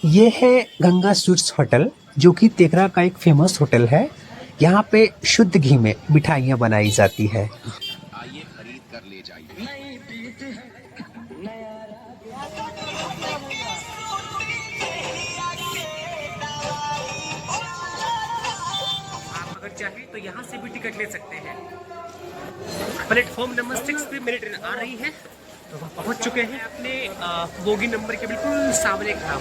ये है Ganga sweets hotel, जो कि तेघरा का एक फेमस होटल है। यहाँ पे शुद्ध घी में मिठाइयाँ बनाई जाती है। आइए खरीद कर ले जाइए। आप अगर चाहें तो यहाँ से भी टिकट ले सकते हैं। प्लेटफॉर्म नंबर 6 पे मेरी ट्रेन आ रही है, तो हम पहुँच चुके हैं अपने बोगी नंबर के बिल्कुल सामने खड़ा हूँ।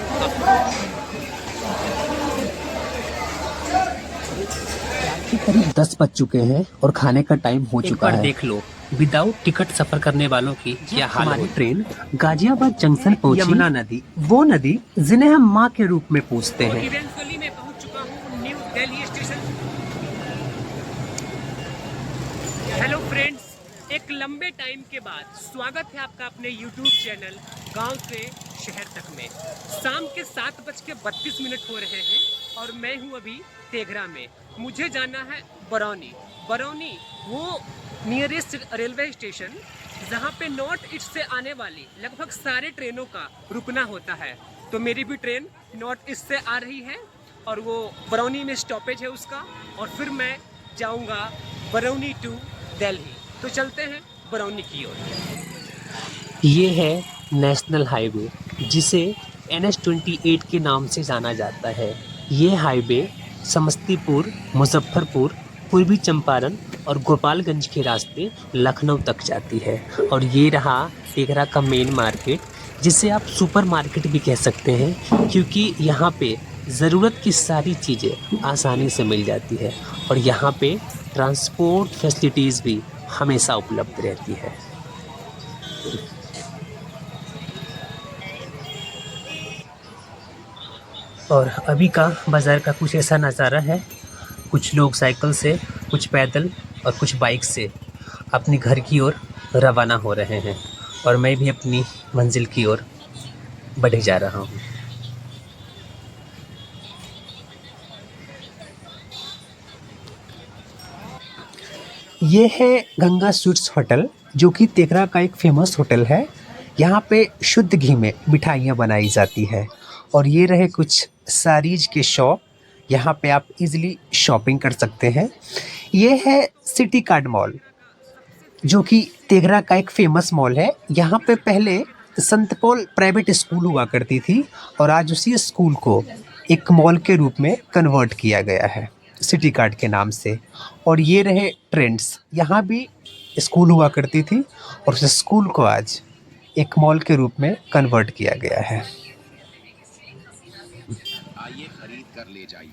कि करीब 10 बज चुके हैं और खाने का टाइम हो एक चुका बार है। देख लो विदाउट टिकट सफर करने वालों की क्या हाल हमारी होती है। ट्रेन गाजियाबाद जंक्शन पहुंची। यमुना नदी, वो नदी जिन्हें हम माँ के रूप में पूजते और हैं। इवेंचुअली मैं पहुंच चुका हूं new Delhi station. Hello friends, एक लंबे टाइम के बाद स्वागत है आपका अपने YouTube चैनल गांव से शहर तक में। शाम के 7:32 हो रहे हैं और मैं हूं अभी तेघरा में। मुझे जाना है बरौनी। बरौनी वो नियरेस्ट रेलवे स्टेशन जहां पे नॉर्थ ईस्ट से आने वाली लगभग सारे ट्रेनों का रुकना होता है। तो मेरी भी ट्रेन नॉर्थ ईस्ट से आ रही है और वो बरौनी में स्टॉपेज है उसका, और फिर मैं जाऊंगा बरौनी टू दिल्ली। तो चलते हैं बरौनी की ओर। ये है नेशनल हाईवे, जिसे NH-28 के नाम से जाना जाता है। ये हाईवे समस्तीपुर, मुजफ्फरपुर, पूर्वी चंपारण और गोपालगंज के रास्ते लखनऊ तक जाती है। और ये रहा तेघरा का मेन मार्केट, जिसे आप सुपर मार्केट भी कह सकते हैं, क्योंकि यहाँ पे ज़रूरत की सारी चीज़ें आसानी से मिल जाती है और यहाँ पे ट्रांसपोर्ट फैसिलिटीज़ भी हमेशा उपलब्ध रहती है। और अभी का बाज़ार का कुछ ऐसा नज़ारा है। कुछ लोग साइकिल से, कुछ पैदल और कुछ बाइक से अपने घर की ओर रवाना हो रहे हैं और मैं भी अपनी मंजिल की ओर बढ़े जा रहा हूँ। ये है गंगा स्वीट्स होटल, जो कि तेघरा का एक फेमस होटल है। यहाँ पे शुद्ध घी में मिठाइयाँ बनाई जाती है। और ये रहे कुछ सारीज के शॉप, यहाँ पे आप इजीली शॉपिंग कर सकते हैं। ये है सिटी कार्ड मॉल, जो कि तेघरा का एक फेमस मॉल है। यहाँ पे पहले संत पॉल प्राइवेट स्कूल हुआ करती थी और आज उसी स्कूल को एक मॉल के रूप में कन्वर्ट किया गया है सिटी कार्ड के नाम से। और ये रहे ट्रेंड्स, यहाँ भी स्कूल हुआ करती थी और उस स्कूल को आज एक मॉल के रूप में कन्वर्ट किया गया है। आइए खरीद कर ले जाइए।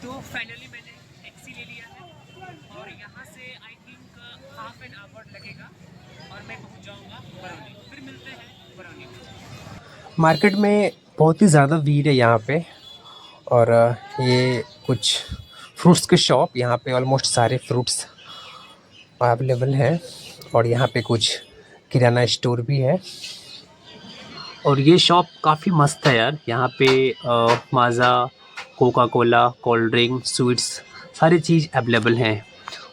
तो फाइनली मैंने टैक्सी ले लिया है और यहाँ से I think half an hour लगेगा और मैं पहुँच जाऊँगा बरौनी। फिर मिलते हैं बरौनी में। मार्केट में बहुत ही ज़्यादा भीड़ है यहाँ पे। और ये कुछ फ्रूट्स के शॉप, यहाँ पे ऑलमोस्ट सारे फ्रूट्स अवेलेबल हैं। और यहाँ पे कुछ किराना स्टोर भी है। और ये शॉप काफ़ी मस्त है यार। यहाँ पे Maaza, Coca Cola, cold drink, sweets सारी चीज़ अवेलेबल हैं।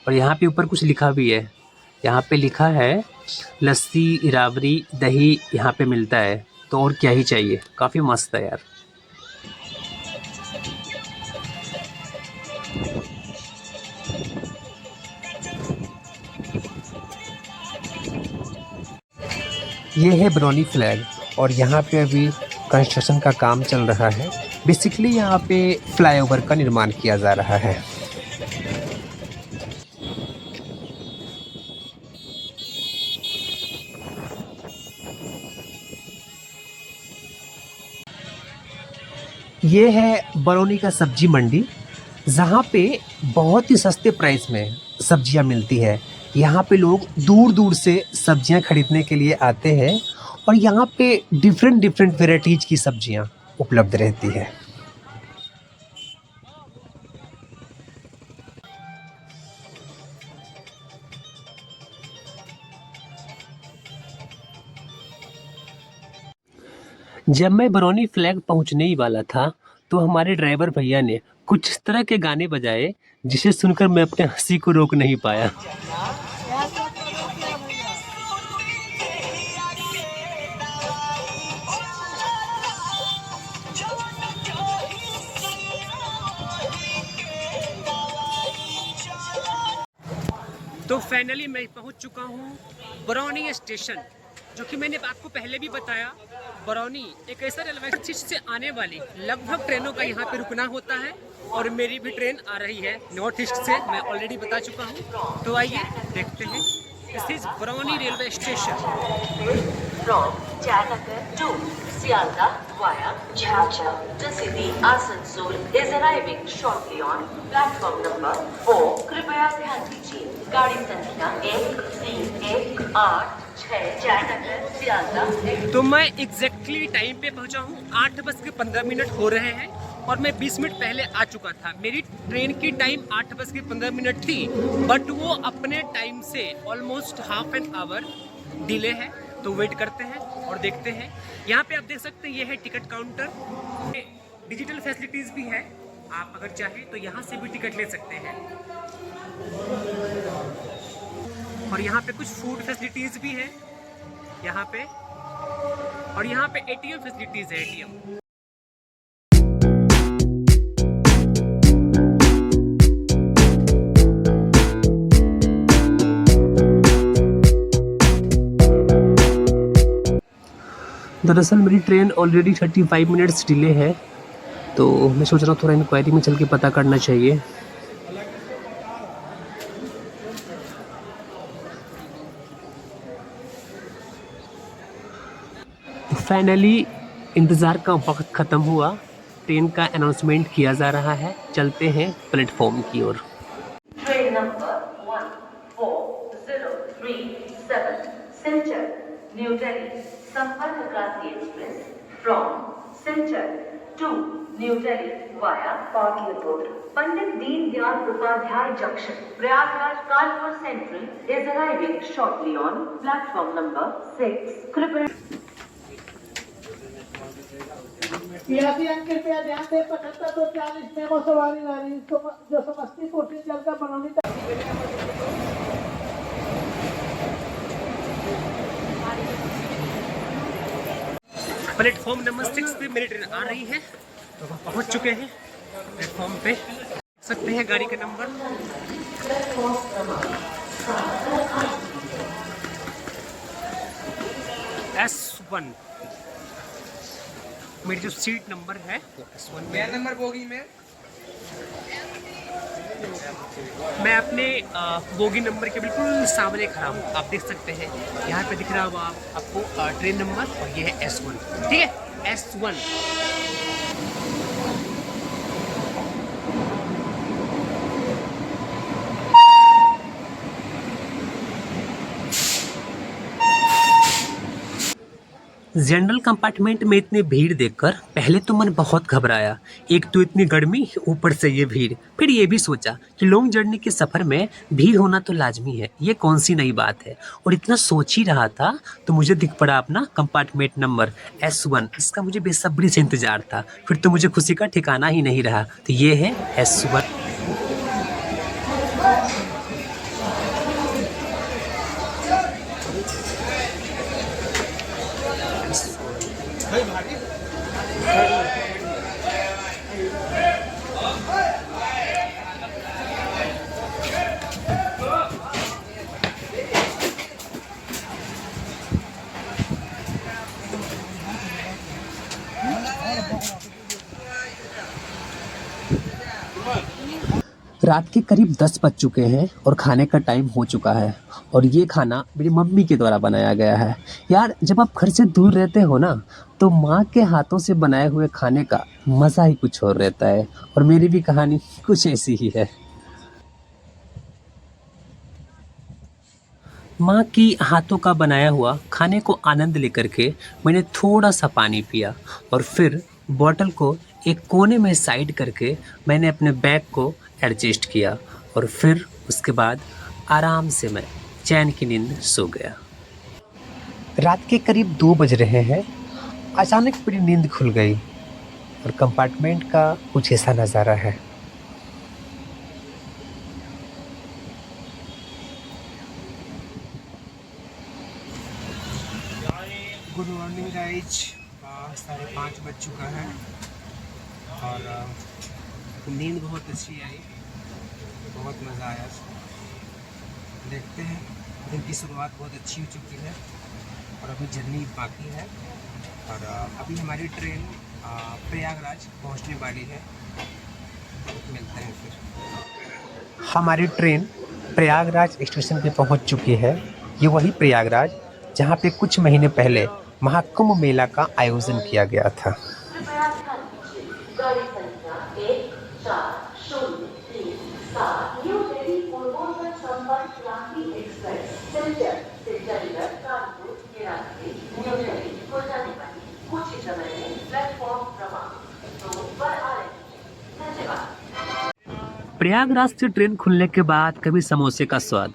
और यहाँ पे ऊपर कुछ लिखा भी है। यहाँ पे लिखा है लस्सी, राबड़ी, दही यहाँ पे मिलता है। तो और क्या ही चाहिए, काफ़ी मस्त है यार। ये है बरौनी फ्लैग और यहाँ पे अभी कंस्ट्रक्शन का काम चल रहा है। बेसिकली यहाँ पे फ्लाईओवर का निर्माण किया जा रहा है। ये है बरौनी का सब्जी मंडी, जहाँ पे बहुत ही सस्ते प्राइस में सब्जियाँ मिलती है। यहाँ पे लोग दूर दूर से सब्जियाँ खरीदने के लिए आते हैं और यहाँ पे डिफरेंट डिफरेंट वेराइटीज़ की सब्जियाँ उपलब्ध रहती है। जब मैं बरौनी फ्लैग पहुंचने ही वाला था तो हमारे ड्राइवर भैया ने कुछ इस तरह के गाने बजाए जिसे सुनकर मैं अपने हंसी को रोक नहीं पाया। तो फाइनली मैं पहुंच चुका हूं बरौनी स्टेशन, जो कि मैंने आपको पहले भी बताया। बरौनी एक ऐसा रेलवे स्टेशन से आने वाली लगभग ट्रेनों का यहाँ पे रुकना होता है, और मेरी भी ट्रेन आ रही है नॉर्थ ईस्ट से, मैं ऑलरेडी बता चुका हूँ। तो आइए देखते हैं। This is Barauni railway station. From Jayanagar to Sialdah via Jharkhand. The city Asansol is arriving shortly on platform number 4. कृपया ध्यान दीजिए, गाड़ी संख्या 1318 जयनगर सियालदह। तो मैं एग्जैक्टली टाइम पे पहुंचा हूँ। 8:15 हो रहे हैं और मैं 20 मिनट पहले आ चुका था। मेरी ट्रेन की टाइम 8:15 थी, बट वो अपने टाइम से almost half an hour delay है। तो वेट करते हैं और देखते हैं। यहाँ पे आप देख सकते हैं, ये है टिकट काउंटर। डिजिटल फैसिलिटीज भी है, आप अगर चाहें तो यहाँ से भी टिकट ले सकते हैं। और यहाँ पे कुछ फूड फैसिलिटीज भी है यहाँ पे, और यहाँ पे एटीएम फैसिलिटीज है, एटीएम। दरअसल मेरी ट्रेन ऑलरेडी 35 मिनट्स डिले है, तो मैं सोच रहा हूँ थोड़ा इंक्वायरी में चल के पता करना चाहिए। फाइनली इंतज़ार का वक्त ख़त्म हुआ, ट्रेन का अनाउंसमेंट किया जा रहा है। चलते हैं प्लेटफॉर्म की ओर। Train number 14037 Silchar New Delhi Sampark Kranti express from Silchar to New Delhi via Pataliputra Pandit Deendayal Upadhyay junction Prayagraj Kanpur central is arriving shortly on platform number 6। कृपया पियासी अंक कृपया ध्यान दें, 75-40 मेमो सवारी गाड़ी जो समस्तीपुर से चलकर बरौनी तक। प्लेटफॉर्म नंबर 6 पे मेरी ट्रेन आ रही है, तो हम पहुंच चुके हैं प्लेटफॉर्म पे। देख सकते हैं गाड़ी का नंबर S1। मेरी जो सीट नंबर है S1 में, नंबर बोगी में मैं अपने बोगी नंबर के बिल्कुल सामने खड़ा हूँ। आप देख सकते हैं यहाँ पे दिख रहा होगा आपको ट्रेन नंबर, और ये है S1। ठीक है, S1। जनरल कंपार्टमेंट में इतनी भीड़ देखकर पहले तो मन बहुत घबराया। एक तो इतनी गर्मी, ऊपर से ये भीड़। फिर ये भी सोचा कि लॉन्ग जर्नी के सफ़र में भीड़ होना तो लाजमी है, ये कौन सी नई बात है। और इतना सोच ही रहा था तो मुझे दिख पड़ा अपना कंपार्टमेंट नंबर S1। इसका मुझे बेसब्री से इंतज़ार था, फिर तो मुझे खुशी का ठिकाना ही नहीं रहा। तो ये है S1। रात के करीब 10 बज चुके हैं और खाने का टाइम हो चुका है, और ये खाना मेरी मम्मी के द्वारा बनाया गया है। यार, जब आप घर से दूर रहते हो ना, तो माँ के हाथों से बनाए हुए खाने का मज़ा ही कुछ और रहता है। और मेरी भी कहानी कुछ ऐसी ही है। माँ की हाथों का बनाया हुआ खाने को आनंद लेकर के मैंने थोड़ा सा पानी पिया, और फिर बॉटल को एक कोने में साइड करके मैंने अपने बैग को एडजस्ट किया, और फिर उसके बाद आराम से मैं चैन की नींद सो गया। रात के करीब 2 बज रहे हैं अचानक मेरी नींद खुल गई और कंपार्टमेंट का कुछ ऐसा नज़ारा है। गुड मॉर्निंग गाइज, 5:30 बज चुका है और नींद बहुत अच्छी आई, बहुत मज़ा आया। देखते हैं, दिन की शुरुआत बहुत अच्छी हो चुकी है और अभी जर्नी बाकी है और अभी हमारी ट्रेन प्रयागराज पहुंचने वाली है। मिलते हैं फिर। हमारी ट्रेन प्रयागराज स्टेशन पे पहुंच चुकी है। ये वही प्रयागराज जहां पे कुछ महीने पहले महाकुंभ मेला का आयोजन किया गया था। कृपया ध्यान दीजिए, गाड़ी संख्या 140337 न्यू दिल्ली पूर्वोत्तर संपर्क क्रांति एक्सप्रेस सिलचर से चंडीगढ़ कानपुर के रास्ते न्यू दिल्ली को जाने वाली कुछ ही समय में प्लेटफॉर्म क्रमांक 2 पर आ रही है। धन्यवाद। प्रयागराज से ट्रेन खुलने के बाद कभी समोसे का स्वाद,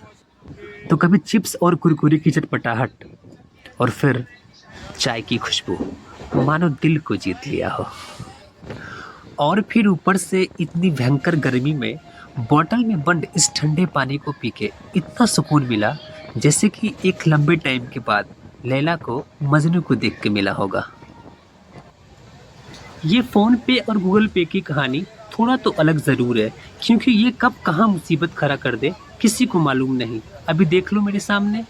तो कभी चिप्स और कुरकुरे की चटपटाहट, और फिर चाय की खुशबू, मानो दिल को जीत लिया हो। और फिर ऊपर से इतनी भयंकर गर्मी में बोतल में बंद इस ठंडे पानी को पी के इतना सुकून मिला जैसे कि एक लंबे टाइम के बाद लैला को मजनू को देख के मिला होगा। ये फ़ोन पे और गूगल पे की कहानी थोड़ा तो अलग ज़रूर है, क्योंकि ये कब कहाँ मुसीबत खड़ा कर दे किसी को मालूम नहीं। अभी देख लो मेरे सामने।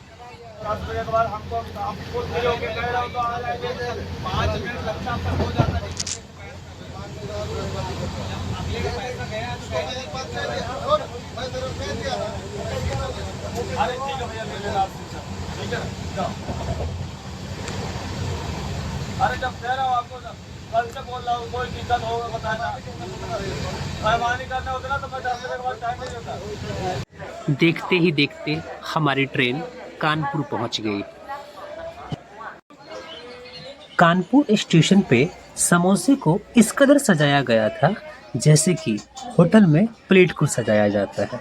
अरे जब कह रहा हूँ आपको, कल से बोल रहा हूँ, कोई दिक्कत होगा बताना, मेहरबानी करना होता ना तो मैं 10 मिनट के बाद टाइम नहीं होता। देखते ही देखते हमारी ट्रेन कानपुर पहुंच गई। कानपुर स्टेशन पे समोसे को इस कदर सजाया गया था जैसे कि होटल में प्लेट को सजाया जाता है।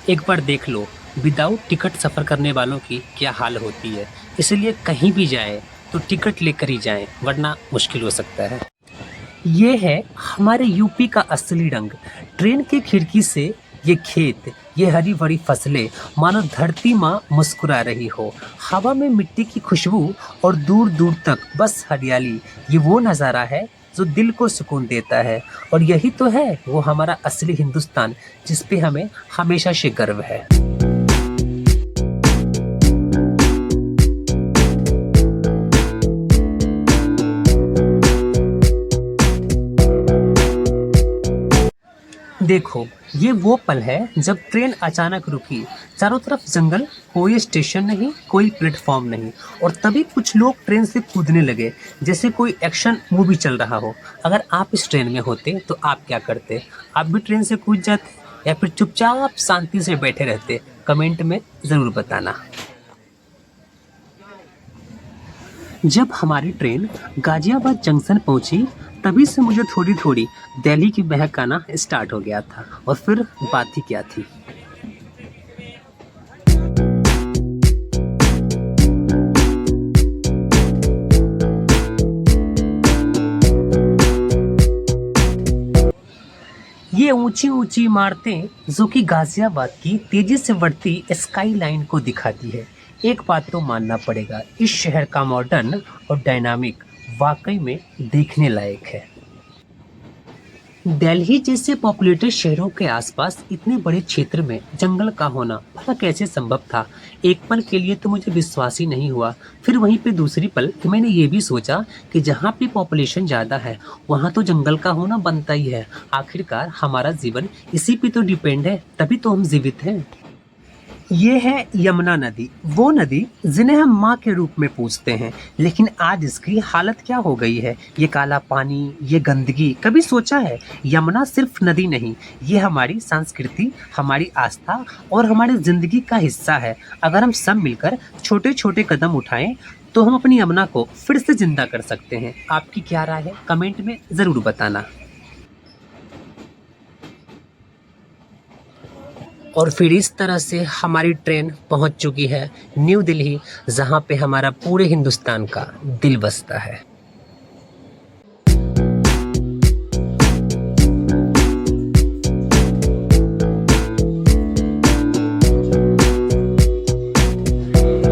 एक बार देख लो विदाउट टिकट सफ़र करने वालों की क्या हाल होती है। इसलिए कहीं भी जाए तो टिकट लेकर ही जाएं, वरना मुश्किल हो सकता है। ये है हमारे यूपी का असली रंग। ट्रेन की खिड़की से ये खेत, ये हरी भरी फसलें, मानो धरती माँ मुस्कुरा रही हो। हवा में मिट्टी की खुशबू और दूर दूर तक बस हरियाली। ये वो नज़ारा है जो दिल को सुकून देता है और यही तो है वो हमारा असली हिंदुस्तान, जिस पे हमें हमेशा से गर्व है। देखो, ये वो पल है जब ट्रेन अचानक रुकी। चारों तरफ जंगल, कोई स्टेशन नहीं, कोई प्लेटफॉर्म नहीं, और तभी कुछ लोग ट्रेन से कूदने लगे जैसे कोई एक्शन मूवी चल रहा हो। अगर आप इस ट्रेन में होते तो आप क्या करते? आप भी ट्रेन से कूद जाते या फिर चुपचाप शांति से बैठे रहते? कमेंट में ज़रूर बताना। जब हमारी ट्रेन गाजियाबाद जंक्शन पहुंची तभी से मुझे थोड़ी थोड़ी दिल्ली की महक आना स्टार्ट हो गया था। और फिर बात ही क्या थी। ये ऊंची ऊंची इमारतें जो कि गाजियाबाद की तेजी से बढ़ती स्काई लाइन को दिखाती है। एक बात तो मानना पड़ेगा, इस शहर का मॉडर्न और डायनामिक वाकई में देखने लायक है। दिल्ली जैसे पॉपुलेटेड शहरों के आसपास इतने बड़े क्षेत्र में जंगल का होना भला कैसे संभव था? एक पल के लिए तो मुझे विश्वास ही नहीं हुआ। फिर वहीं पे दूसरी पल मैंने ये भी सोचा कि जहाँ पे पॉपुलेशन ज़्यादा है वहाँ तो जंगल का होना बनता ही है। आखिरकार हमारा जीवन इसी पे तो डिपेंड है, तभी तो हम जीवित हैं। ये है यमुना नदी, वो नदी जिन्हें हम माँ के रूप में पूजते हैं, लेकिन आज इसकी हालत क्या हो गई है? ये काला पानी, ये गंदगी। कभी सोचा है यमुना सिर्फ नदी नहीं, ये हमारी संस्कृति, हमारी आस्था और हमारी ज़िंदगी का हिस्सा है। अगर हम सब मिलकर छोटे छोटे कदम उठाएं तो हम अपनी यमुना को फिर से जिंदा कर सकते हैं। आपकी क्या राय है? कमेंट में ज़रूर बताना। और फिर इस तरह से हमारी ट्रेन पहुंच चुकी है न्यू दिल्ली, जहां पे हमारा पूरे हिंदुस्तान का दिल बसता है।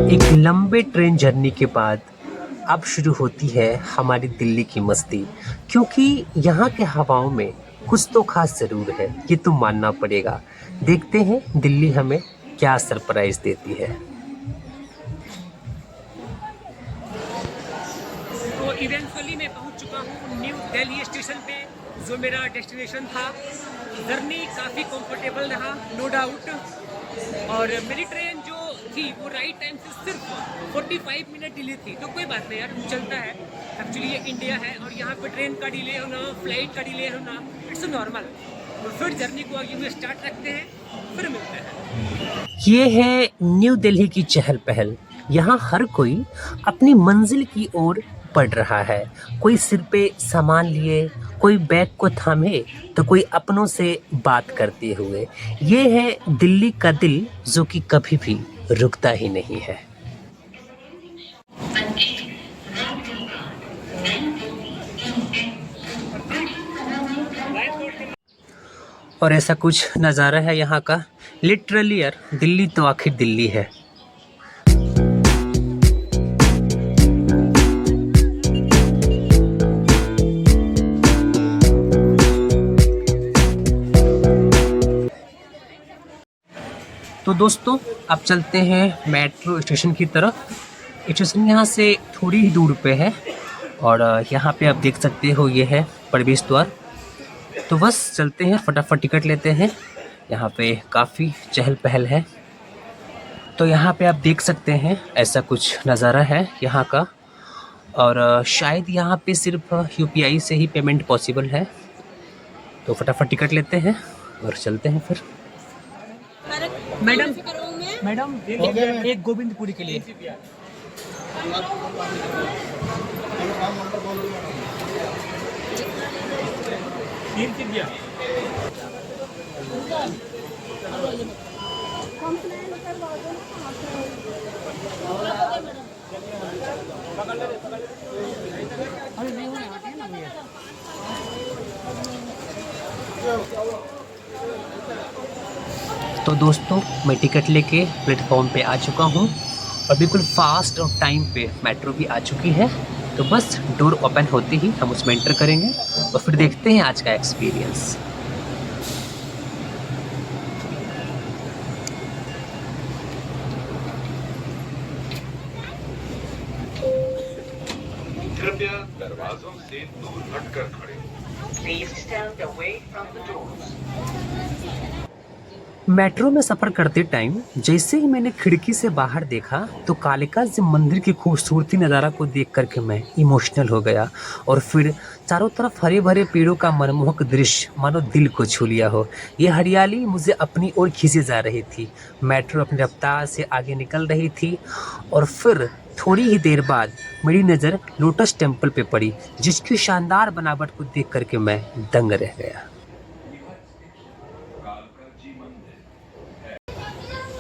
एक लंबे ट्रेन जर्नी के बाद अब शुरू होती है हमारी दिल्ली की मस्ती, क्योंकि यहाँ के हवाओं में कुछ तो खास ज़रूर है, ये तो मानना पड़ेगा। देखते हैं दिल्ली हमें क्या सरप्राइज देती है। तो इवेंचुअली मैं पहुँच चुका हूँ न्यू दिल्ली स्टेशन पे, जो मेरा डेस्टिनेशन था। जर्नी काफ़ी कंफर्टेबल रहा, नो डाउट। और मेरी ट्रेन जो थी वो राइट टाइम से सिर्फ 45 मिनट डिले थी, तो कोई बात नहीं यार, चलता है। एक्चुअली ये इंडिया है और यहाँ पे ट्रेन का डिले होना, फ्लाइट का डिले होना, इट्स नॉर्मल। तो फिर जर्नी को आगे में स्टार्ट रखते हैं, फिर मिलते हैं। ये है न्यू दिल्ली की चहल पहल। यहाँ हर कोई अपनी मंजिल की ओर बढ़ रहा है। कोई सिर पे सामान लिए, कोई बैग को थामे, तो कोई अपनों से बात करते हुए। ये है दिल्ली का दिल, जो कि कभी भी रुकता ही नहीं है। और ऐसा कुछ नज़ारा है यहाँ का। लिटरली यार, दिल्ली तो आखिर दिल्ली है। तो दोस्तों, अब चलते हैं मेट्रो स्टेशन की तरफ। स्टेशन यहाँ से थोड़ी ही दूर पे है और यहाँ पे आप देख सकते हो ये है प्रवेश द्वार। तो बस चलते हैं, फटाफट टिकट लेते हैं। यहाँ पे काफ़ी चहल पहल है। तो यहाँ पे आप देख सकते हैं ऐसा कुछ नज़ारा है यहाँ का। और शायद यहाँ पे सिर्फ UPI से ही पेमेंट पॉसिबल है। तो फटाफट टिकट लेते हैं और चलते हैं फिर। मैडम एक गोविंदपुरी के लिए। तो दोस्तों, मैं टिकट लेके प्लेटफॉर्म पे आ चुका हूँ और बिल्कुल फास्ट और टाइम पे मेट्रो भी आ चुकी है। तो बस डोर ओपन होते ही हम उसमें एंटर करेंगे और फिर देखते हैं आज का एक्सपीरियंस। कृपया दरवाजों से दूर हटकर खड़े हो। Please stand away from the doors. Metro में सफ़र करते टाइम जैसे ही मैंने खिड़की से बाहर देखा तो कालिका जी मंदिर की खूबसूरती नज़ारा को देख करके मैं इमोशनल हो गया। और फिर चारों तरफ हरे भरे पेड़ों का मनमोहक दृश्य मानो दिल को छू लिया हो। ये हरियाली मुझे अपनी ओर खींचे जा रही थी। मेट्रो अपनी रफ्तार से आगे निकल रही थी और फिर थोड़ी ही देर बाद मेरी नज़र लोटस टेम्पल पे पड़ी, जिसकी शानदार बनावट को देख करके मैं दंग रह गया।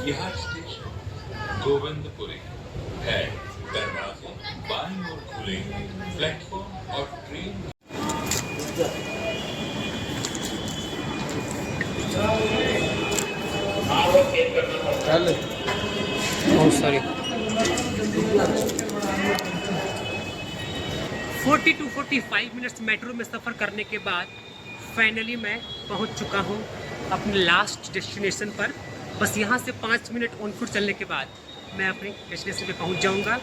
यह स्टेशन गोविंदपुरी है। दरवाजे बाईं ओर खुलेंगे। प्लेटफॉर्म और train sorry 40 to 45 minutes metro में सफ़र करने के बाद फाइनली मैं पहुंच चुका हूं अपने लास्ट डेस्टिनेशन पर। बस यहां से 5 मिनट ऑन फुट चलने के बाद मैं अपनी डेस्टिनेशन पे पहुंच जाऊंगा।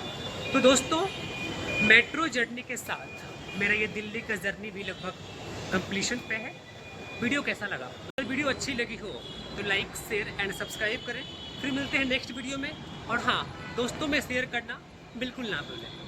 तो दोस्तों, मेट्रो जर्नी के साथ मेरा ये दिल्ली का जर्नी भी लगभग कंप्लीशन पे है। वीडियो कैसा लगा? अगर वीडियो अच्छी लगी हो तो लाइक, शेयर एंड सब्सक्राइब करें। फिर मिलते हैं नेक्स्ट वीडियो में। और हाँ, दोस्तों में शेयर करना बिल्कुल ना भूलें।